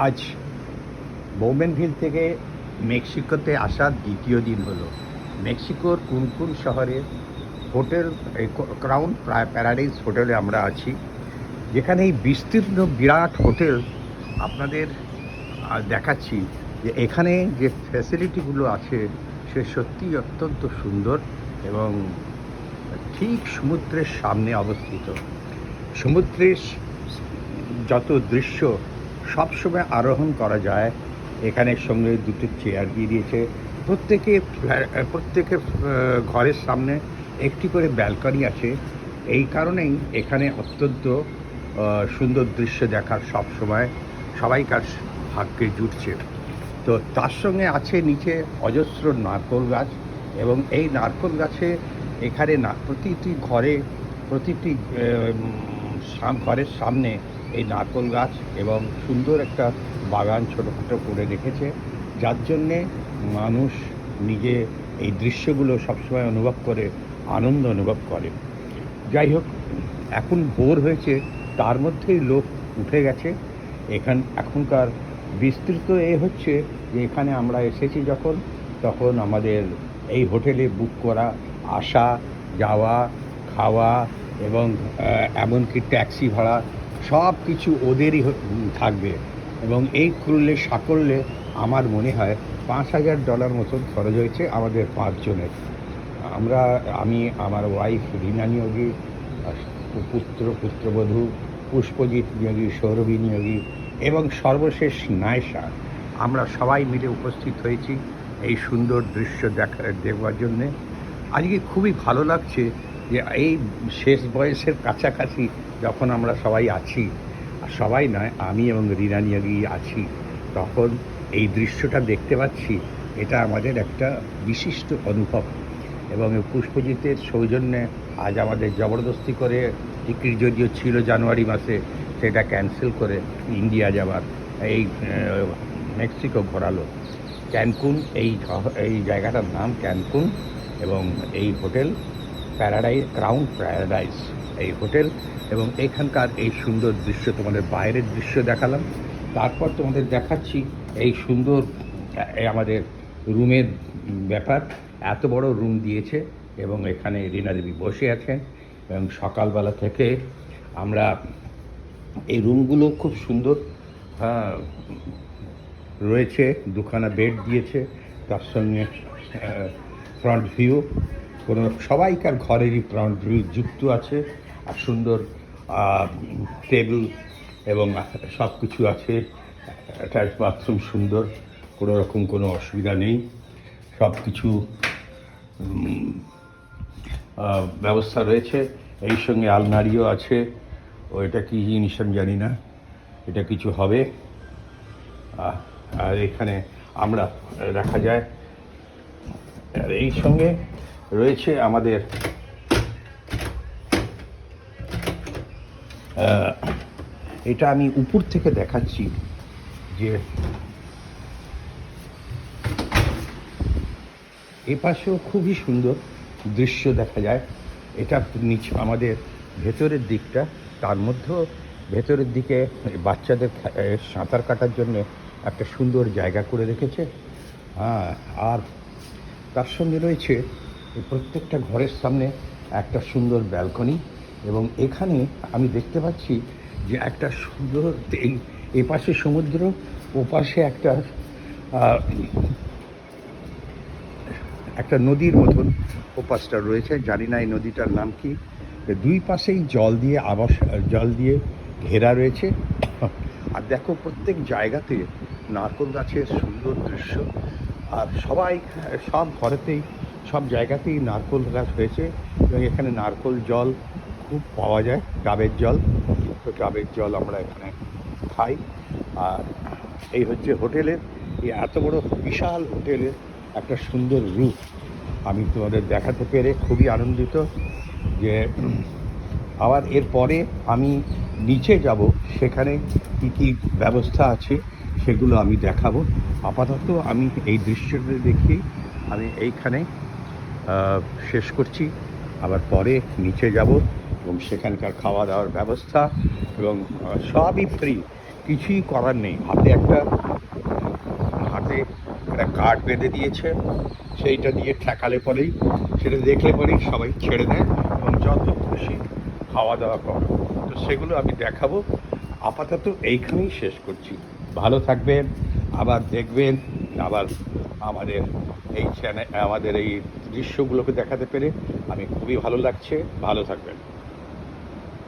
আজ বৌমেনভিল থেকে মেক্সিকোতে আসার দ্বিতীয় দিন হলো। মেক্সিকোর কুনকুন শহরে হোটেল ক্রাউন প্যারাডাইস হোটেলে আমরা আছি, যেখানে এই বিস্তীর্ণ বিরাট হোটেল আপনাদের দেখাচ্ছি। যে এখানে যে ফ্যাসিলিটিগুলো আছে সে সত্যিই অত্যন্ত সুন্দর এবং ঠিক সমুদ্রের সামনে অবস্থিত। সমুদ্রের যত দৃশ্য সবসময় আরোহণ করা যায়। এখানে সঙ্গে দুটো চেয়ার দিয়ে দিয়েছে। প্রত্যেকে ঘরের সামনে একটি করে ব্যালকনি আছে। এই কারণেই এখানে অত্যন্ত সুন্দর দৃশ্য দেখার সবসময় সবাইকার ভাগ্যে জুটছে। তো তার সঙ্গে আছে নিচে অজস্র নারকেল গাছ, এবং এই নারকেল গাছে এখানে প্রতিটি ঘরের সামনে এই নারকেল গাছ এবং সুন্দর একটা বাগান ছোটোখাটো করে রেখেছে, যার জন্যে মানুষ নিজে এই দৃশ্যগুলো সবসময় অনুভব করে, আনন্দ অনুভব করে। যাই হোক, এখন ভোর হয়েছে, তার মধ্যেই লোক উঠে গেছে। এখনকার বিস্তৃত হচ্ছে যে এখানে আমরা এসেছি তখন আমাদের এই হোটেলে বুক করা, আসা যাওয়া, খাওয়া এবং এমনকি ট্যাক্সি ভাড়া সব কিছু ওদেরই থাকবে। এবং এই সাকল্যে আমার মনে হয় $5,000 মতন খরচ হয়েছে আমাদের 5 জনের। আমি, আমার ওয়াইফ রীনা নিয়োগী, পুত্রবধূ পুষ্পজিৎ নিয়োগী, সৌরভী নিয়োগী এবং সর্বশেষ নায়সা, আমরা সবাই মিলে উপস্থিত হয়েছি এই সুন্দর দৃশ্য দেখবার জন্যে। আজকে খুবই ভালো লাগছে যে এই শেষ বয়সের কাছাকাছি যখন আমরা সবাই আছি, আর সবাই নয়, আমি এবং রীনা নিয়োগী আছি, তখন এই দৃশ্যটা দেখতে পাচ্ছি। এটা আমাদের একটা বিশিষ্ট অনুভব। এবং পুষ্পজিতের সৌজন্যে আজ আমাদের জবরদস্তি করে টিকিট যদিও ছিল জানুয়ারি মাসে, সেটা ক্যান্সেল করে ইন্ডিয়া যাওয়ার এই মেক্সিকো ঘোরালো। ক্যানকুন, এই জায়গাটার নাম ক্যানকুন, এবং এই হোটেল ক্রাউন প্যারাডাইস এই হোটেল। এবং এখানকার এই সুন্দর দৃশ্য, তোমাদের বাইরের দৃশ্য দেখালাম, তারপর তোমাদের দেখাচ্ছি এই সুন্দর আমাদের রুমের ব্যাপার। এত বড় রুম দিয়েছে এবং এখানে রীনা দেবী বসে আছেন। এবং সকালবেলা থেকে আমরা এই রুমগুলো খুব সুন্দর রয়েছে। দুখানা বেড দিয়েছে, তার সঙ্গে ফ্রন্ট ভিউ, সবাইকার ঘরেরই ফ্রন্ট ভিউ যুক্ত আছে। আর সুন্দর টেবিল এবং সব কিছু আছে। অ্যাটাচ বাথরুম সুন্দর, কোনো অসুবিধা নেই। সব কিছু ব্যবস্থা রয়েছে। এই সঙ্গে আলমারিও আছে। এটা কি জিনিস আমি জানি না, এটা কিছু হবে। আর এখানে আমরা রাখা যায়। আর এই সঙ্গে রয়েছে আমাদের এটা আমি উপর থেকে দেখাচ্ছি যে এপাশেও খুবই সুন্দর দৃশ্য দেখা যায়। এটা নিচে আমাদের ভেতরের দিকটা, তার মধ্যেও ভেতরের দিকে বাচ্চাদের সাঁতার কাটার জন্য একটা সুন্দর জায়গা করে রেখেছে। আর তার সঙ্গে রয়েছে প্রত্যেকটা ঘরের সামনে একটা সুন্দর ব্যালকনি। এবং এখানে আমি দেখতে পাচ্ছি যে একটা সুন্দর, এই পাশে সমুদ্র, ওপাশে একটা নদীর মতন ওপাশটা রয়েছে, জানি না এই নদীটার নাম কি। দুই পাশেই জল দিয়ে ঘেরা রয়েছে। আর দেখো, প্রত্যেক জায়গাতে নারকেল গাছের সুন্দর দৃশ্য। আর সব জায়গাতেই নারকেল গাছ হয়েছে। এবং এখানে নারকেল জল খুব পাওয়া যায়, ডাবের জল। তো ডাবের জল আমরা এখানে খাই। আর এই হচ্ছে হোটেলের, এই এত বড় বিশাল হোটেলের একটা সুন্দর রূপ আমি তোমাদের দেখাতে পেরে খুবই আনন্দিত। যে আবার এরপরে আমি নিচে যাব, সেখানে কী কী ব্যবস্থা আছে সেগুলো আমি দেখাবো। আপাতত আমি এই দৃশ্যটা দেখি আমি এইখানে শেষ করছি। আবার পরে নিচে যাব এবং সেখানকার খাওয়া দাওয়ার ব্যবস্থা এবং সবই ফ্রি, কিছুই করার নেই। হাতে একটা কার্ড বেঁধে দিয়েছে, সেইটা দিয়ে ঠেকালে পরেই, সেটা দেখলে পরেই সবাই ছেড়ে দেয় এবং যত খুশি খাওয়া দাওয়া করো। তো সেগুলো আমি দেখাবো। আপাতত এইখানেই শেষ করছি। ভালো থাকবেন, আবার দেখবেন, আবার আমাদের এই চ্যানেল, আমাদের এই দৃশ্যগুলোকে দেখাতে পেরে আমি খুবই ভালো লাগছে। ভালো থাকবেন।